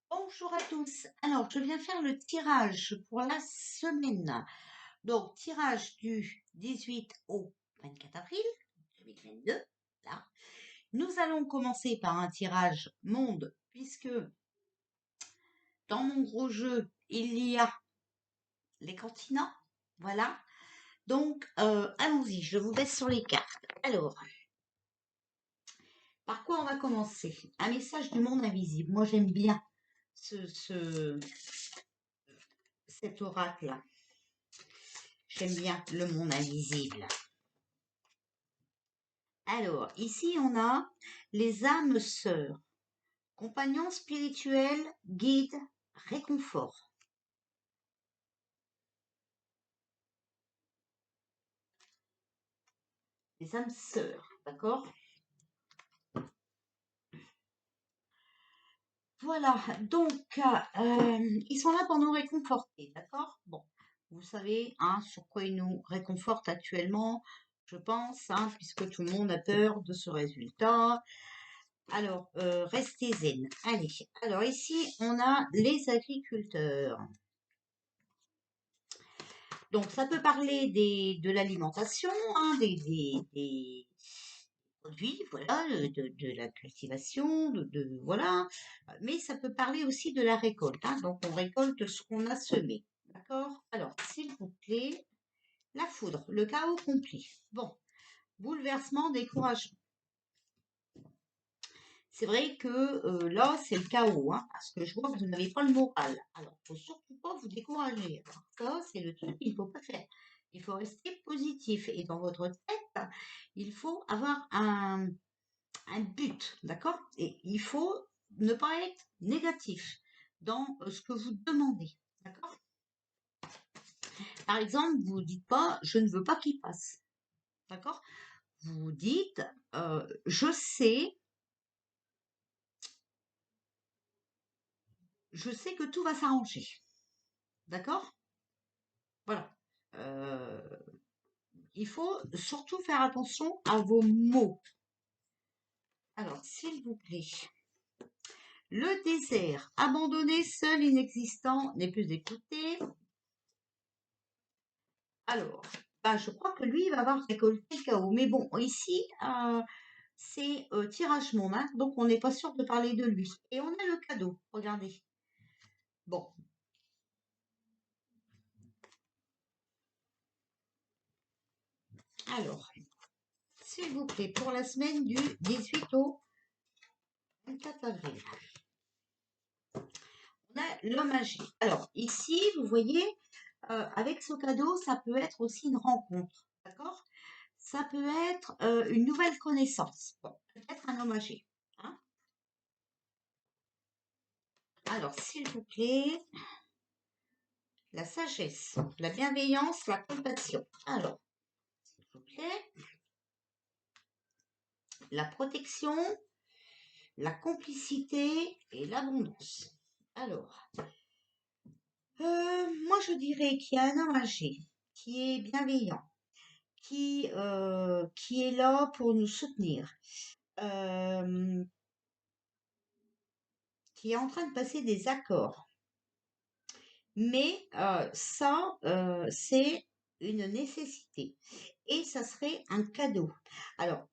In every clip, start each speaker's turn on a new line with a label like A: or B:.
A: Bonjour à tous. Alors, je viens faire le tirage pour la semaine. Donc, tirage du 18 au 24 avril 2022. Là. Nous allons commencer par un tirage monde, puisque dans mon gros jeu, il y a les continents. Voilà. Donc, allons-y, je vous laisse sur les cartes. Alors, par quoi on va commencer? Un message du monde invisible. Moi, j'aime bien cet oracle-là. J'aime bien le monde invisible. Alors, ici, on a les âmes sœurs, compagnons spirituels, guides, réconfort. Les âmes sœurs, d'accord? Voilà, donc, ils sont là pour nous réconforter, d'accord? Bon, vous savez hein, sur quoi ils nous réconfortent actuellement, je pense, hein, puisque tout le monde a peur de ce résultat. Alors, restez zen. Allez, alors ici, on a les agriculteurs. Donc, ça peut parler de l'alimentation, hein, des produits, voilà, de la cultivation, voilà. Mais ça peut parler aussi de la récolte, hein. Donc, on récolte ce qu'on a semé. D'accord? Alors, s'il vous plaît, la foudre, le chaos complet. Bon, bouleversement, découragement. C'est vrai que là, c'est le chaos, hein, parce que je vois que vous n'avez pas le moral. Alors, il ne faut surtout pas vous décourager. Alors, ça, c'est le truc qu'il ne faut pas faire. Il faut rester positif. Et dans votre tête, il faut avoir un but, d'accord? Et il faut ne pas être négatif dans ce que vous demandez, d'accord? Par exemple, vous ne dites pas je ne veux pas qu'il passe, d'accord? Vous dites je sais que tout va s'arranger, d'accord? Voilà. Euh, il faut surtout faire attention à vos mots. Alors, s'il vous plaît. Le désert, abandonné, seul, inexistant, n'est plus écouté. Alors, ben, je crois que lui, il va avoir récolté le chaos. Mais bon, ici, c'est tirage monde, hein, donc on n'est pas sûr de parler de lui. Et on a le cadeau, regardez. Bon, alors, s'il vous plaît, pour la semaine du 18 au 24 avril, on a l'homme âgé. Alors, ici, vous voyez, avec ce cadeau, ça peut être aussi une rencontre, d'accord? Ça peut être une nouvelle connaissance. Bon, peut-être un homme âgé. Hein. Alors, s'il vous plaît, la sagesse, la bienveillance, la compassion. Alors, s'il vous plaît, la protection, la complicité et l'abondance. Alors, moi je dirais qu'il y a un homme âgé qui est bienveillant, qui est là pour nous soutenir, euh, qui est en train de passer des accords. Mais ça, c'est une nécessité. Et ça serait un cadeau. Alors,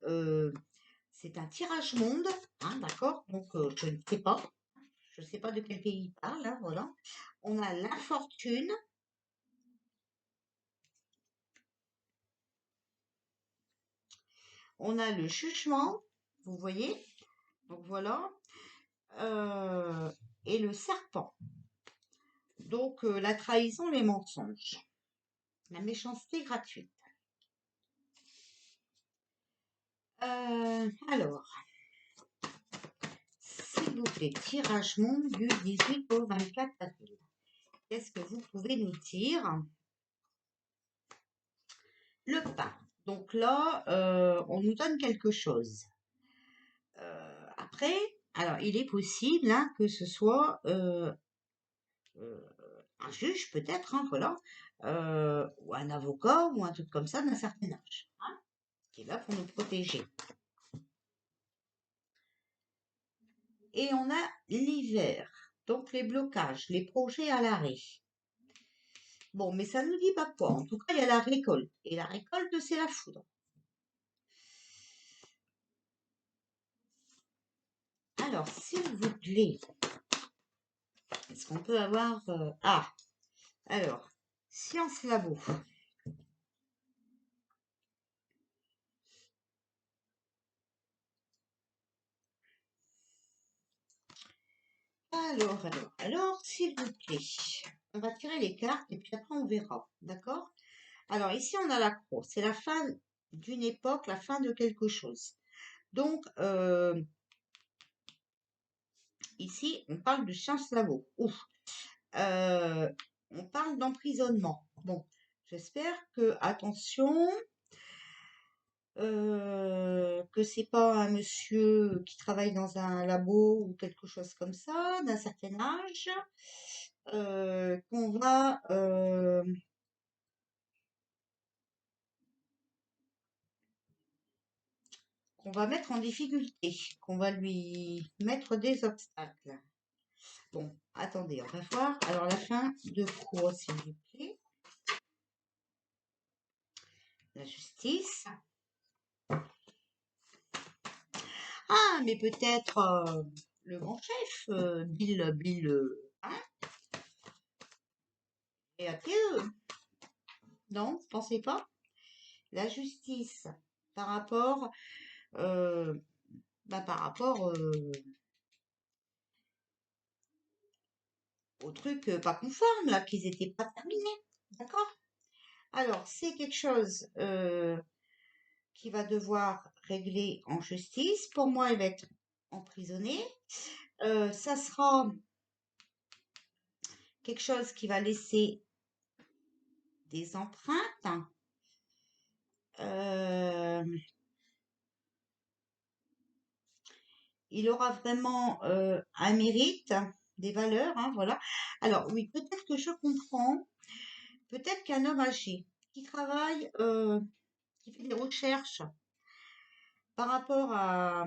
A: c'est un tirage monde, hein, d'accord? Donc, je ne sais pas. Je ne sais pas de quel pays il parle, hein, voilà. On a l'infortune. On a le jugement, vous voyez. Donc, voilà. Euh, et le serpent. Donc, la trahison, les mensonges. La méchanceté gratuite. Alors, s'il vous plaît, tirage monde du 18 au 24 avril. Qu'est-ce que vous pouvez nous dire? Le pain. Donc là, on nous donne quelque chose. Après, alors il est possible hein, que ce soit un juge peut-être, hein, voilà, ou un avocat ou un truc comme ça d'un certain âge, hein, qui est là pour nous protéger. Et on a l'hiver. Donc les blocages, les projets à l'arrêt. Bon, mais ça ne nous dit pas quoi. En tout cas, il y a la récolte. Et la récolte, c'est la foudre. Alors, s'il vous plaît, est-ce qu'on peut avoir... Ah, alors, science labo. Alors, s'il vous plaît, on va tirer les cartes et puis après on verra, d'accord? Alors ici on a la croix, c'est la fin d'une époque, la fin de quelque chose. Donc ici on parle de sciences labo. Ouf. On parle d'emprisonnement. Bon, j'espère que, attention, que c'est pas un monsieur qui travaille dans un labo ou quelque chose comme ça, d'un certain âge, qu'on va mettre en difficulté, qu'on va lui mettre des obstacles. Bon, attendez, on va voir. Alors la fin de quoi, s'il vous plaît? La justice. Ah, mais peut-être le grand chef, Bill, hein, et ATE. Non, vous pensez pas? La justice par rapport, euh, par rapport au truc pas conforme, là, qu'ils étaient pas terminés. D'accord? Alors, c'est quelque chose qui va devoir régler en justice. Pour moi, il va être emprisonné. Ça sera quelque chose qui va laisser des empreintes. Euh, il aura vraiment un mérite, des valeurs, hein, voilà. Alors oui, peut-être que je comprends, peut-être qu'un homme âgé qui travaille, qui fait des recherches par rapport à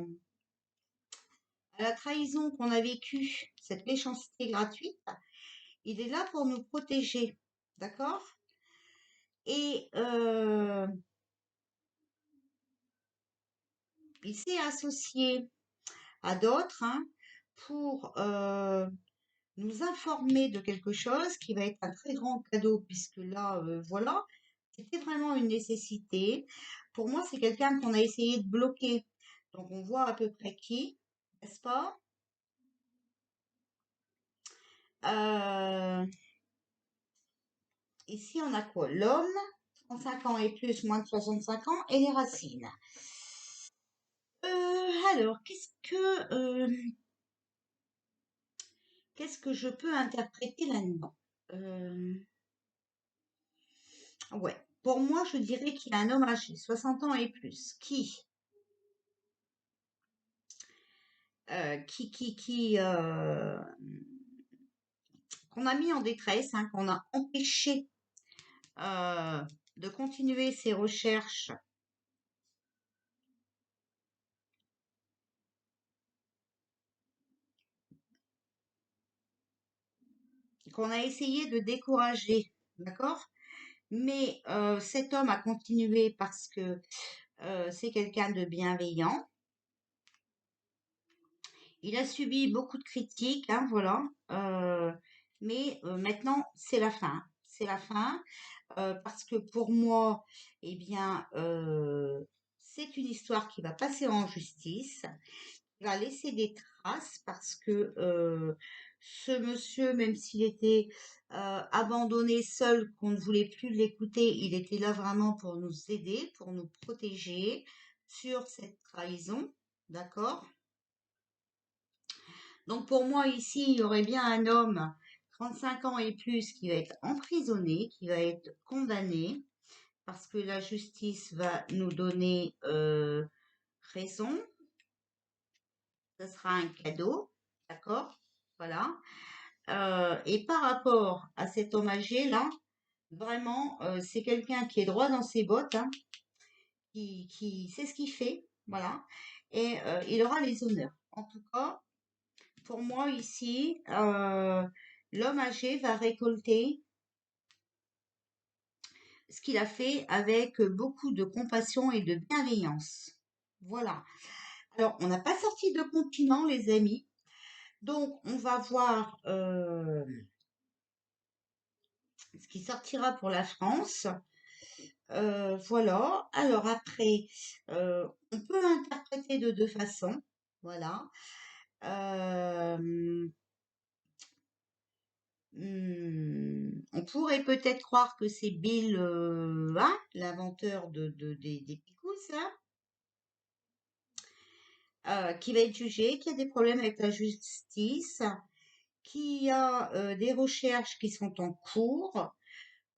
A: la trahison qu'on a vécue, cette méchanceté gratuite, il est là pour nous protéger, d'accord? Et il s'est associé à d'autres, hein, pour nous informer de quelque chose qui va être un très grand cadeau, puisque là, voilà, c'était vraiment une nécessité. Pour moi, c'est quelqu'un qu'on a essayé de bloquer. Donc, on voit à peu près qui, n'est-ce pas? Euh, Ici, on a quoi? L'homme, 35 ans et plus, moins de 65 ans, et les racines. Alors, qu'est-ce que je peux interpréter là-dedans? Euh, ouais, pour moi, je dirais qu'il y a un homme âgé, 60 ans et plus, qu'on a mis en détresse, hein, qu'on a empêché euh, de continuer ses recherches, qu'on a essayé de décourager, d'accord? Mais cet homme a continué parce que c'est quelqu'un de bienveillant. Il a subi beaucoup de critiques, hein, voilà. Mais maintenant, c'est la fin. C'est la fin. Parce que pour moi, eh bien, c'est une histoire qui va passer en justice, qui va laisser des traces parce que ce monsieur, même s'il était abandonné, seul, qu'on ne voulait plus l'écouter, il était là vraiment pour nous aider, pour nous protéger sur cette trahison, d'accord? Donc pour moi ici, il y aurait bien un homme 35 ans et plus qui va être emprisonné, qui va être condamné parce que la justice va nous donner raison. Ce sera un cadeau, d'accord? Voilà. Et par rapport à cet homme âgé là, vraiment, c'est quelqu'un qui est droit dans ses bottes, hein, qui sait ce qu'il fait, voilà. Et il aura les honneurs. En tout cas, Pour moi, ici, l'homme âgé va récolter ce qu'il a fait avec beaucoup de compassion et de bienveillance. Voilà. Alors, on n'a pas sorti de continent, les amis. Donc, on va voir ce qui sortira pour la France. Voilà. Alors après, on peut interpréter de deux façons. Voilà. Euh, on pourrait peut-être croire que c'est Bill, hein, l'inventeur des picousses, là, qui va être jugé, qui a des problèmes avec la justice, qui a des recherches qui sont en cours,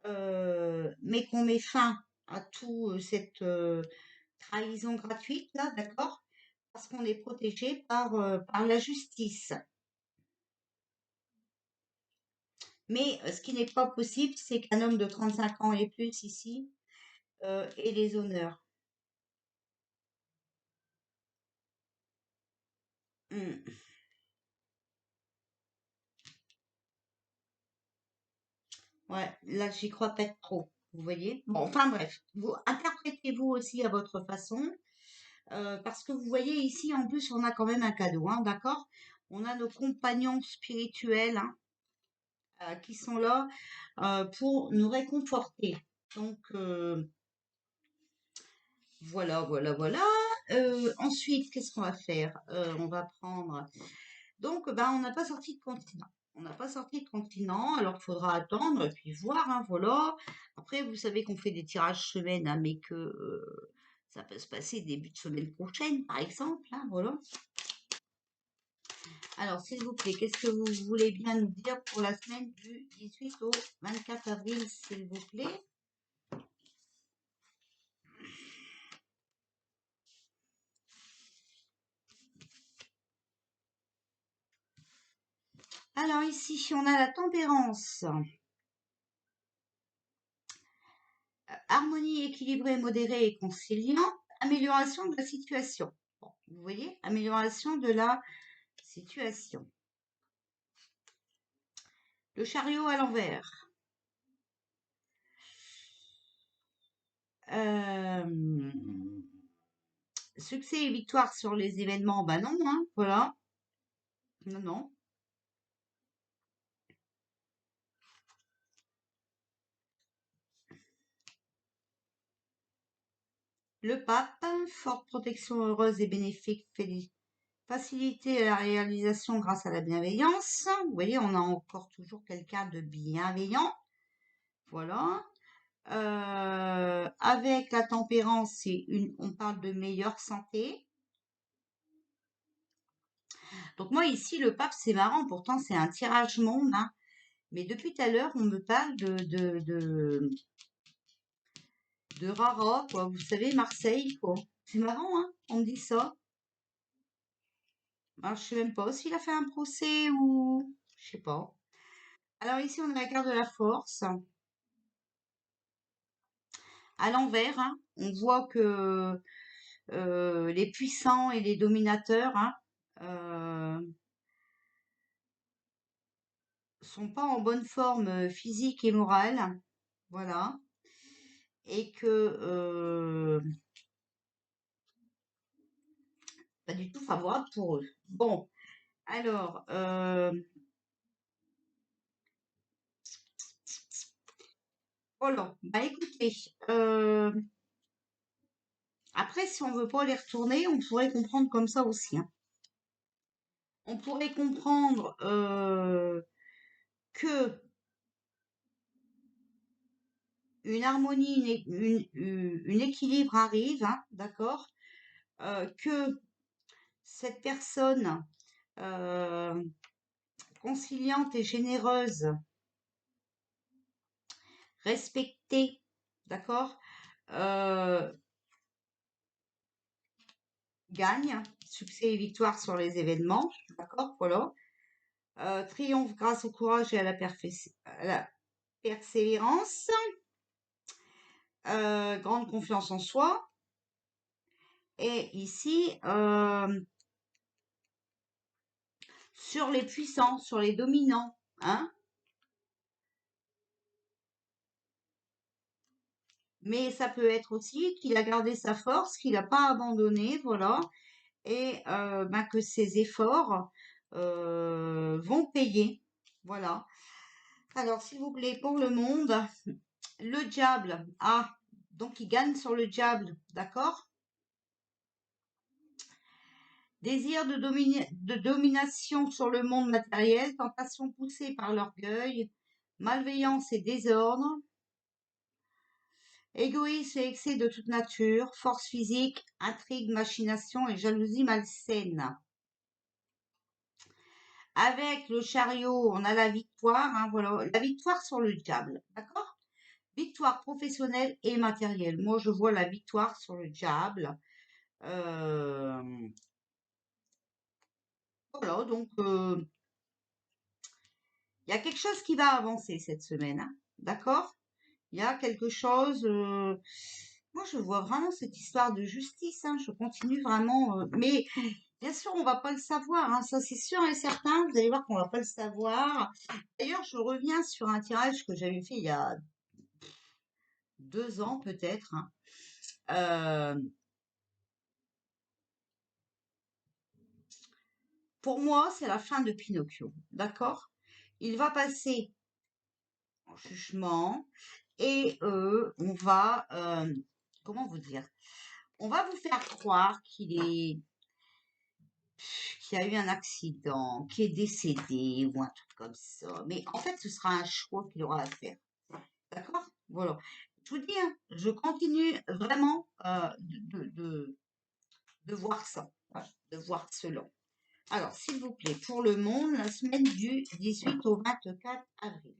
A: mais qu'on met fin à tout cette trahison gratuite, là, d'accord? Parce qu'on est protégé par la justice. Mais ce qui n'est pas possible, c'est qu'un homme de 35 ans et plus ici ait les honneurs. Hmm. Ouais, là, j'y crois pas trop. Vous voyez? Bon, enfin bref, vous interprétez-vous aussi à votre façon, parce que vous voyez ici, en plus, on a quand même un cadeau, hein, d'accord? On a nos compagnons spirituels, hein, qui sont là pour nous réconforter. Donc, voilà, voilà, voilà. Ensuite, qu'est-ce qu'on va faire? On va prendre. Donc, ben, on n'a pas sorti de continent. On n'a pas sorti de continent, alors il faudra attendre et puis voir, hein, voilà. Après, vous savez qu'on fait des tirages semaine, hein, mais que ça peut se passer début de semaine prochaine, par exemple, hein, voilà. Alors, s'il vous plaît, qu'est-ce que vous voulez bien nous dire pour la semaine du 18 au 24 avril, s'il vous plaît? Alors ici, on a la tempérance, harmonie équilibrée, modérée et conciliante, amélioration de la situation. Bon, vous voyez, amélioration de la situation. Le chariot à l'envers. Euh, succès et victoire sur les événements, bah non, hein, voilà. Non, non. Le pape, forte protection heureuse et bénéfique, faciliter la réalisation grâce à la bienveillance. Vous voyez, on a encore toujours quelqu'un de bienveillant. Voilà. Avec la tempérance, on parle de meilleure santé. Donc moi ici, le pape, c'est marrant, pourtant c'est un tirage monde, hein. Mais depuis tout à l'heure, on me parle de Rara, quoi. Vous savez, Marseille, quoi. C'est marrant, hein, on me dit ça. Alors, je sais même pas s'il a fait un procès ou... Je sais pas. Alors ici, on a la carte de la force. À l'envers, hein, on voit que les puissants et les dominateurs, hein, euh, sont pas en bonne forme physique et morale. Voilà. Et que pas du tout favorable pour eux. Bon, alors, voilà. Bah écoutez, après, si on veut pas les retourner, on pourrait comprendre comme ça aussi, hein. On pourrait comprendre que une harmonie, une équilibre arrive, hein, d'accord, que cette personne euh, conciliante et généreuse, respectée, d'accord, euh, gagne, succès et victoire sur les événements, d'accord, voilà. Triomphe grâce au courage et à la persévérance, grande confiance en soi. Et ici, sur les puissants, sur les dominants, hein. Mais ça peut être aussi qu'il a gardé sa force, qu'il n'a pas abandonné, voilà, et ben, que ses efforts vont payer, voilà. Alors, s'il vous plaît, pour le monde, le diable, ah, donc il gagne sur le diable, d'accord? Désir de domination sur le monde matériel, tentation poussée par l'orgueil, malveillance et désordre, égoïsme et excès de toute nature, force physique, intrigue, machination et jalousie malsaine. Avec le chariot, on a la victoire, hein, voilà, la victoire sur le diable, d'accord? Victoire professionnelle et matérielle. Moi, je vois la victoire sur le diable. Euh, voilà, donc il y a quelque chose qui va avancer cette semaine, hein, d'accord? Il y a quelque chose. Moi, je vois vraiment cette histoire de justice, hein, je continue vraiment. Mais bien sûr, on va pas le savoir, hein, ça c'est sûr et certain. Vous allez voir qu'on va pas le savoir. D'ailleurs, je reviens sur un tirage que j'avais fait il y a 2 ans peut-être, hein. Euh, pour moi, c'est la fin de Pinocchio, d'accord? Il va passer en jugement et on va, comment vous dire? On va vous faire croire qu'il y a eu un accident, qu'il est décédé ou un truc comme ça. Mais en fait, ce sera un choix qu'il aura à faire. D'accord? Voilà. Je vous dis, hein, je continue vraiment de voir ça, voilà, de voir cela. Alors, s'il vous plaît, pour le monde, la semaine du 18 au 24 avril.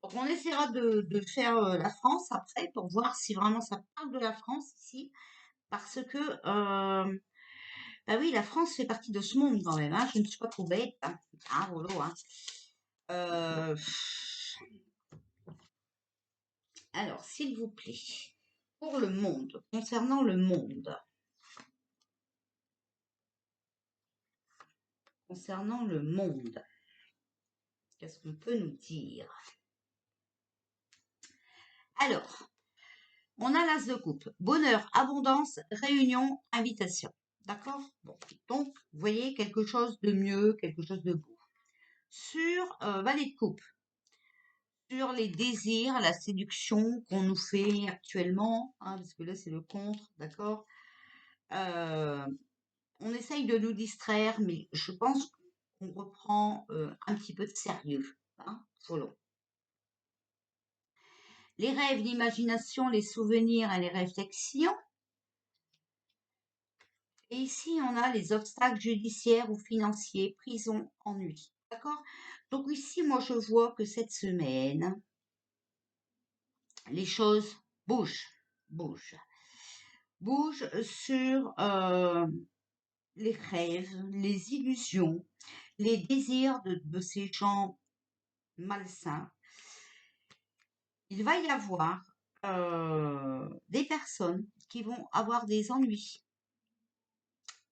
A: Donc, on essaiera de faire la France après pour voir si vraiment ça parle de la France ici. Parce que, bah oui, la France fait partie de ce monde quand même, hein. Je ne suis pas trop bête, hein. Ah, voilà, hein. Euh, alors, s'il vous plaît, pour le monde, concernant le monde, qu'est-ce qu'on peut nous dire? Alors, on a l'as de coupe. Bonheur, abondance, réunion, invitation. D'accord? Bon. Donc, vous voyez quelque chose de mieux, quelque chose de beau. Sur valet de coupe, sur les désirs, la séduction qu'on nous fait actuellement, hein, parce que là c'est le contre, d'accord? Euh, on essaye de nous distraire, mais je pense qu'on reprend un petit peu de sérieux, hein, voilà. Les rêves, l'imagination, les souvenirs et les réflexions. Et ici, on a les obstacles judiciaires ou financiers, prison, ennui. D'accord? Donc ici, moi, je vois que cette semaine, les choses bougent, bougent, bougent sur les rêves, les illusions, les désirs de ces gens malsains. Il va y avoir des personnes qui vont avoir des ennuis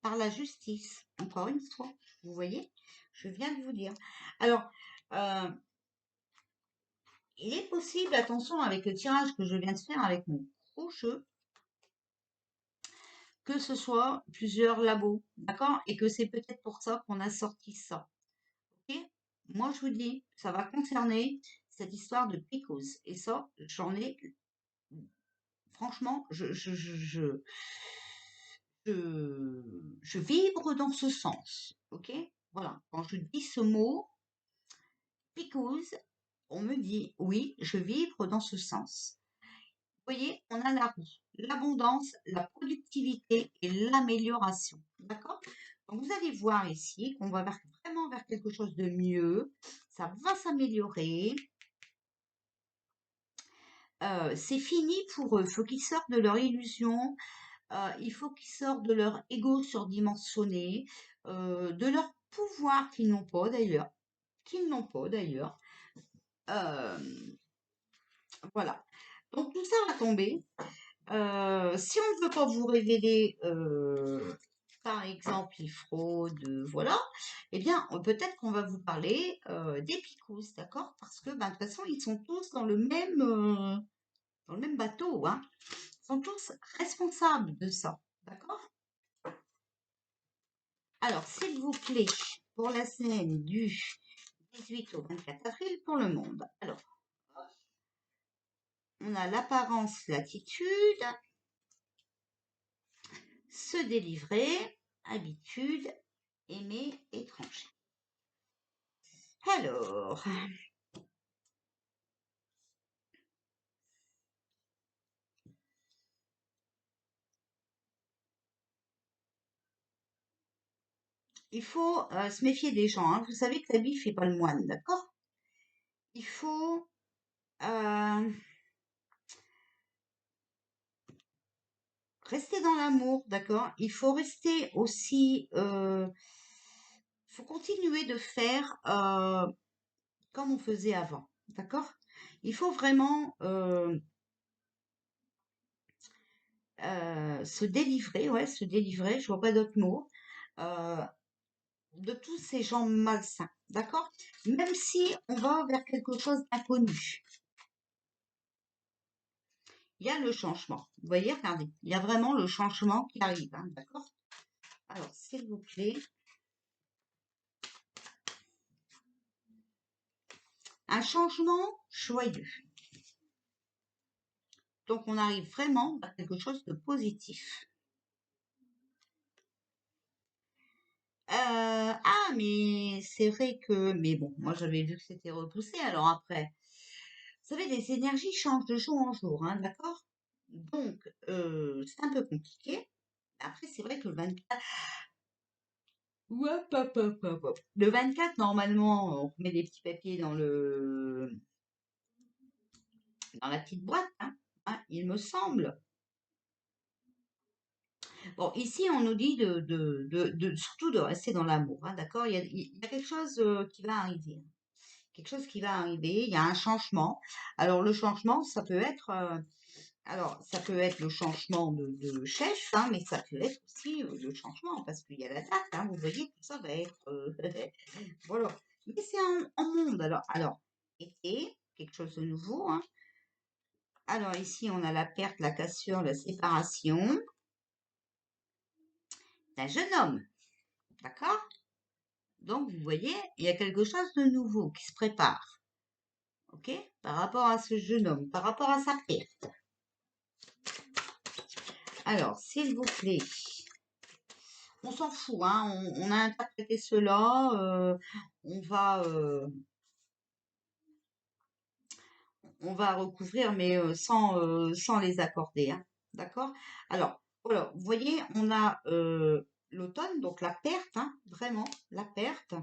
A: par la justice, encore une fois, vous voyez, je viens de vous dire. Alors, euh, il est possible, attention avec le tirage que je viens de faire avec mon gros jeu, que ce soit plusieurs labos, d'accord? Et que c'est peut-être pour ça qu'on a sorti ça. Ok? Moi, je vous dis, ça va concerner cette histoire de Picos. Et ça, j'en ai, franchement, je vibre dans ce sens. Ok? Voilà. Quand je dis ce mot, Picos, on me dit, oui, je vibre dans ce sens. Vous voyez, on a la roue, l'abondance, la productivité et l'amélioration. D'accord? Donc, vous allez voir ici qu'on va vraiment vers quelque chose de mieux. Ça va s'améliorer. C'est fini pour eux. Il faut qu'ils sortent de leur illusion. Il faut qu'ils sortent de leur ego surdimensionné, de leur pouvoir qu'ils n'ont pas d'ailleurs. Qu'ils n'ont pas d'ailleurs. Euh, voilà. Donc tout ça va tomber. Si on ne veut pas vous révéler par exemple, il fraude, voilà, eh bien, peut-être qu'on va vous parler des picous, d'accord? Parce que, ben, de toute façon, ils sont tous dans le même bateau, hein. Ils sont tous responsables de ça, d'accord? Alors, s'il vous plaît, pour la semaine du 18 au 24 avril pour le monde. Alors, on a l'apparence, l'attitude, se délivrer, habitude, aimer, étranger. Alors, il faut se méfier des gens, hein. Vous savez que l'habit fait pas le moine, d'accord? Il faut rester dans l'amour, d'accord? Il faut rester aussi, faut continuer de faire comme on faisait avant, d'accord? Il faut vraiment se délivrer, ouais, se délivrer, je vois pas d'autre mot, euh, de tous ces gens malsains, d'accord? Même si on va vers quelque chose d'inconnu, il y a le changement. Vous voyez, regardez, il y a vraiment le changement qui arrive, hein, d'accord? Alors, s'il vous plaît, un changement joyeux. Donc, on arrive vraiment à quelque chose de positif. Ah, mais c'est vrai que, mais bon, moi j'avais vu que c'était repoussé. Alors après, vous savez, les énergies changent de jour en jour, hein, d'accord? Donc, c'est un peu compliqué. Après, c'est vrai que le 24, hop, hop, hop, hop, hop. Le 24, normalement, on remet des petits papiers dans la petite boîte, hein, il me semble. Bon, ici, on nous dit surtout de rester dans l'amour, hein, d'accord? Il y a quelque chose qui va arriver, hein. Quelque chose qui va arriver, il y a un changement. Alors, le changement, ça peut être le changement de chef, hein, mais ça peut être aussi le changement, parce qu'il y a la date, hein, vous voyez, tout ça va être, voilà. Mais c'est en monde, alors, été, quelque chose de nouveau, hein. Alors ici, on a la perte, la cassure, la séparation d'un jeune homme, d'accord? Donc, vous voyez, il y a quelque chose de nouveau qui se prépare, ok? Par rapport à ce jeune homme, par rapport à sa perte. Alors, s'il vous plaît, on s'en fout, hein, on a interprété cela, on va recouvrir, mais sans les accorder, hein, d'accord? Alors, voilà, vous voyez, on a l'automne, donc la perte, hein, vraiment, la perte.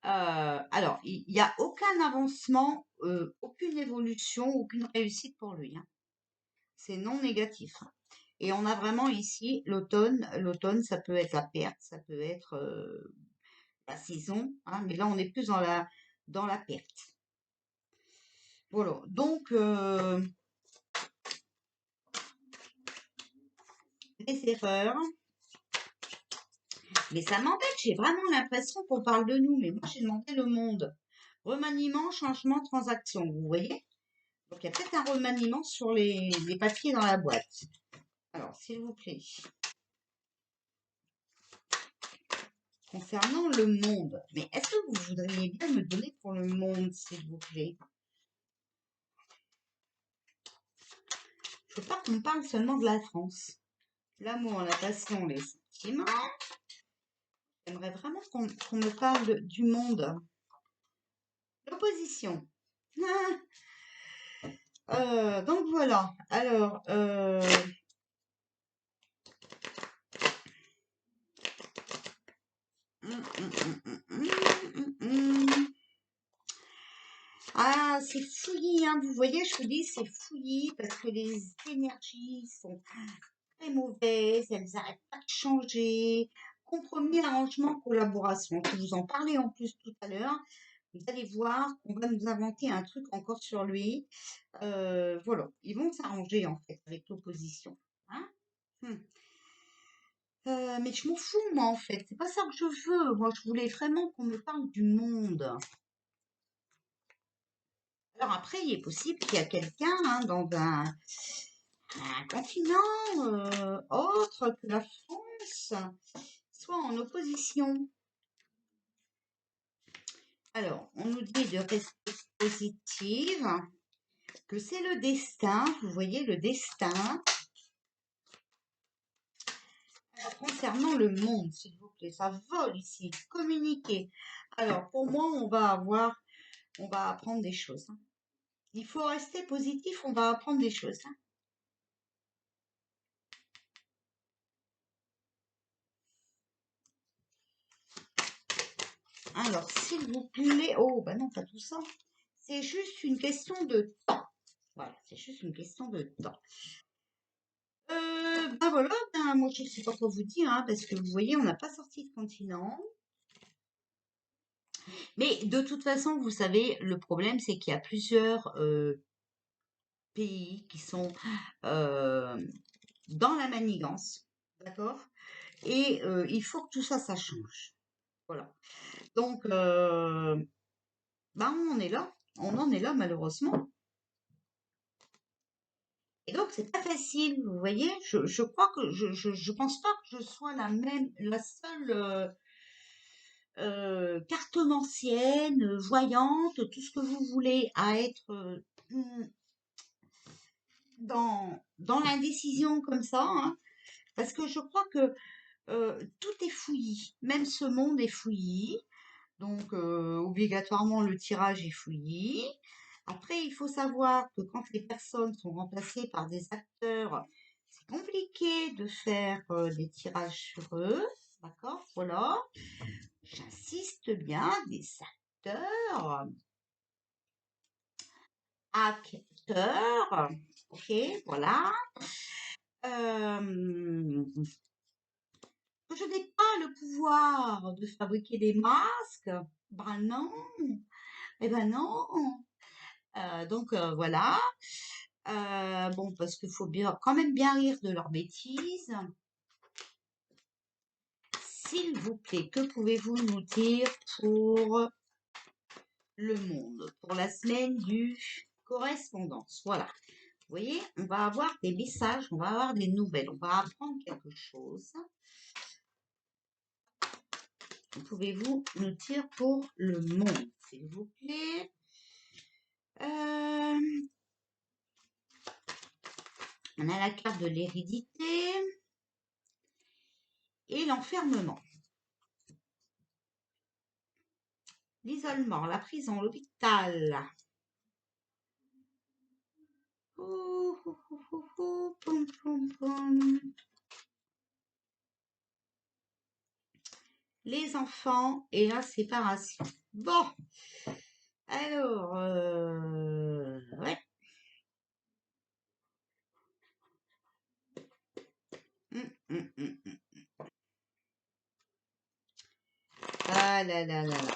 A: Alors, il n'y a aucun avancement, aucune évolution, aucune réussite pour lui, hein. C'est non négatif, hein. Et on a vraiment ici l'automne. L'automne, ça peut être la perte, ça peut être la saison, hein, mais là, on est plus dans la perte. Voilà. Donc, les erreurs. Mais ça m'embête, j'ai vraiment l'impression qu'on parle de nous. Mais moi, j'ai demandé le monde. Remaniement, changement, transaction. Vous voyez? Donc, il y a peut-être un remaniement sur les papiers dans la boîte. Alors, s'il vous plaît. Concernant le monde. Mais est-ce que vous voudriez bien me donner pour le monde, s'il vous plaît? Je veux pas qu'on me parle seulement de la France. L'amour, la passion, les sentiments. J'aimerais vraiment qu'on me parle du monde. L'opposition. Donc voilà. Alors, ah, c'est fouillis, hein. Vous voyez, je vous dis, c'est fouillis parce que les énergies sont très mauvaises, elles n'arrêtent pas de changer. Compromis, arrangement, collaboration. Je vais vous en parler en plus tout à l'heure. Vous allez voir qu'on va nous inventer un truc encore sur lui. Voilà, ils vont s'arranger en fait avec l'opposition, hein. Mais je m'en fous, moi, en fait. C'est pas ça que je veux. Moi, je voulais vraiment qu'on me parle du monde. Alors après, il est possible qu'il y a quelqu'un hein, dans un continent autre que la France soit en opposition. Alors, on nous dit de rester positive, que c'est le destin. Vous voyez, le destin. Alors, concernant le monde, s'il vous plaît, ça vole ici. Communiquer. Alors, pour moi, on va apprendre des choses. Hein. Il faut rester positif, on va apprendre des choses. Hein. Alors, s'il vous plaît. Oh, bah non, pas tout ça. C'est juste une question de temps. Voilà, c'est juste une question de temps. Ben voilà, ben moi je ne sais pas quoi vous dire, hein, parce que vous voyez, on n'a pas sorti de continent. Mais de toute façon, vous savez, le problème, c'est qu'il y a plusieurs pays qui sont euh, dans la manigance, d'accord? Et il faut que tout ça, ça change. Voilà. Donc, ben on est là. On en est là, malheureusement. Et donc, c'est pas facile, vous voyez. Je crois que je pense pas que je sois la seule cartomancienne, voyante, tout ce que vous voulez, à être dans l'indécision comme ça, hein, parce que je crois que tout est fouillis, même ce monde est fouillis, donc obligatoirement le tirage est fouillis. Après, il faut savoir que quand les personnes sont remplacées par des acteurs, c'est compliqué de faire des tirages sur eux, d'accord? Voilà, j'insiste bien, des acteurs, acteurs, ok, voilà. Euh, je n'ai pas le pouvoir de fabriquer des masques. Ben non, eh ben non. Donc voilà. Bon, parce qu'il faut bien, quand même bien rire de leurs bêtises. S'il vous plaît, que pouvez-vous nous dire pour le monde, pour la semaine du correspondance? Voilà. Vous voyez, on va avoir des messages, on va avoir des nouvelles, on va apprendre quelque chose. Pouvez-vous nous dire pour le monde, s'il vous plaît? Euh, on a la carte de l'hérédité et l'enfermement. L'isolement, la prison, l'hôpital. Les enfants et la séparation. Bon, alors, ouais. Hum. Ah là là là là.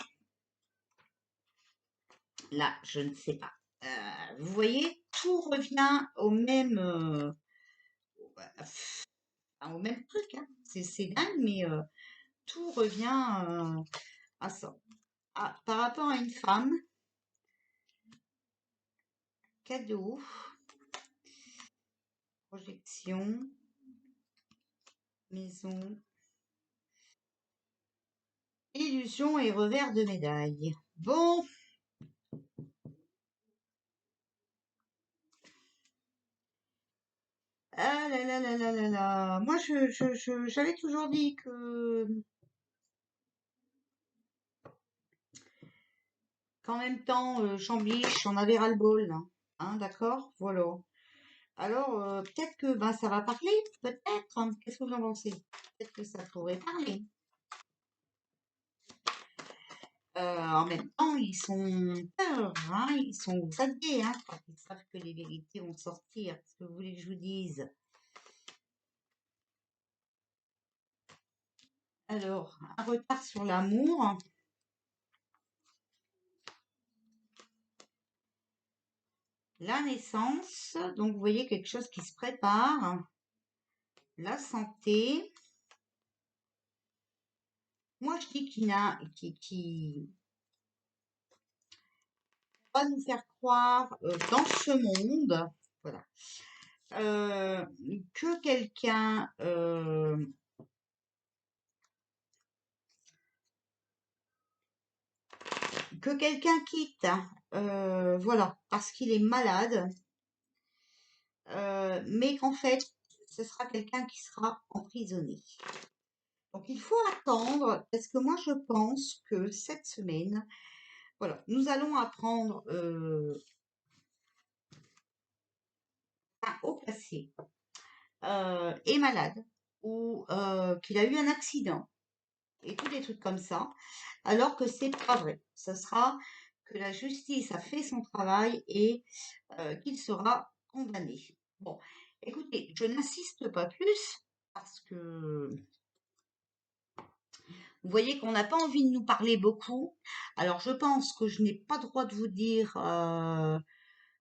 A: Là, je ne sais pas. Vous voyez, tout revient au même truc. Hein. C'est dingue, mais tout revient à ça. Ah, par rapport à une femme, cadeau, projection, maison, illusion et revers de médaille. Bon, ah là là là là là là. Moi, j'avais toujours dit que qu'en même temps, Chambly, j'en avais ras-le-bol. Hein, d'accord? Voilà. Alors, peut-être que ben, ça va parler, peut-être. Hein. Qu'est-ce que vous en pensez? Peut-être que ça pourrait parler. En même temps, ils sont peurs, hein, ils sont aux aguets, hein, quand ils savent que les vérités vont sortir. Qu'est-ce que vous voulez que je vous dise? Alors, un retard sur l'amour, la naissance, donc vous voyez quelque chose qui se prépare, la santé, moi je dis qui va nous faire croire dans ce monde, voilà, euh, que quelqu'un quitte, voilà, parce qu'il est malade, mais qu'en fait, ce sera quelqu'un qui sera emprisonné. Donc il faut attendre, parce que moi je pense que cette semaine, voilà, nous allons apprendre un haut placé est malade ou qu'il a eu un accident et tous des trucs comme ça, alors que c'est pas vrai. Ce sera que la justice a fait son travail et qu'il sera condamné. Bon, écoutez, je n'insiste pas plus parce que vous voyez qu'on n'a pas envie de nous parler beaucoup. Alors je pense que je n'ai pas droit de vous dire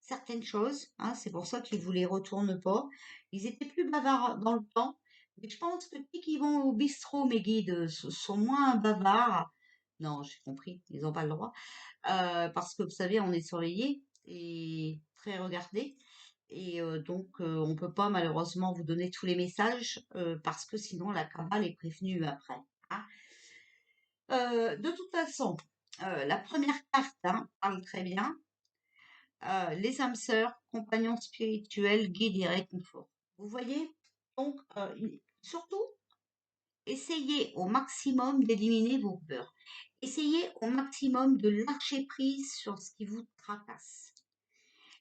A: certaines choses, hein, c'est pour ça qu'ils vous les retournent pas. Ils étaient plus bavards dans le temps, mais je pense que dès qu'ils vont au bistrot, mes guides sont moins bavards. Non, j'ai compris, ils n'ont pas le droit. Parce que vous savez, on est surveillé et très regardé. Et donc, on peut pas malheureusement vous donner tous les messages parce que sinon la cabale est prévenue après, hein. De toute façon, la première carte hein, parle très bien. Les âmes sœurs, compagnons spirituels, guides et réconfort. Vous voyez? Donc, surtout, essayez au maximum d'éliminer vos peurs. Essayez au maximum de lâcher prise sur ce qui vous tracasse.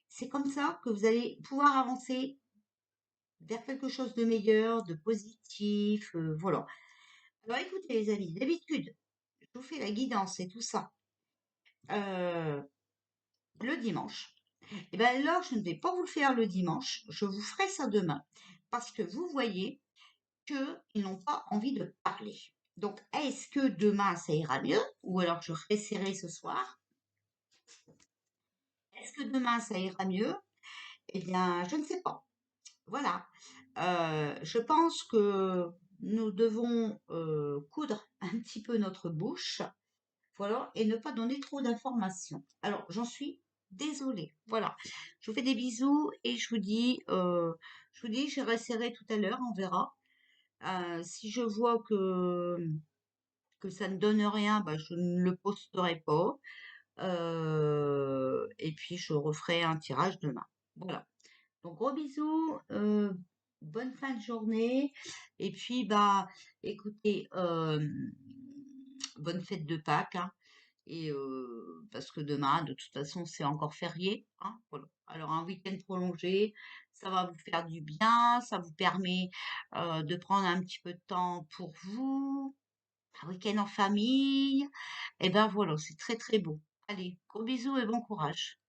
A: C'est comme ça que vous allez pouvoir avancer vers quelque chose de meilleur, de positif, voilà. Alors écoutez les amis, d'habitude, je vous fais la guidance et tout ça euh, le dimanche. Et bien là, je ne vais pas vous le faire le dimanche, je vous ferai ça demain. Parce que vous voyez qu'ils n'ont pas envie de parler. Donc, est-ce que demain, ça ira mieux? Ou alors je réessayerai ce soir? Est-ce que demain, ça ira mieux? Eh bien, je ne sais pas. Voilà. Je pense que nous devons coudre un petit peu notre bouche, voilà, et ne pas donner trop d'informations. Alors, j'en suis désolée. Voilà. Je vous fais des bisous et je réessayerai tout à l'heure, on verra. Si je vois que ça ne donne rien, bah, je ne le posterai pas. Et puis, je referai un tirage demain. Voilà. Donc, gros bisous. Bonne fin de journée. Et puis, bah, écoutez, bonne fête de Pâques, hein. Et parce que demain, de toute façon, c'est encore férié, hein, voilà. Alors un week-end prolongé, ça va vous faire du bien, ça vous permet de prendre un petit peu de temps pour vous, un week-end en famille. Et ben voilà, c'est très très beau. Allez, gros bisous et bon courage.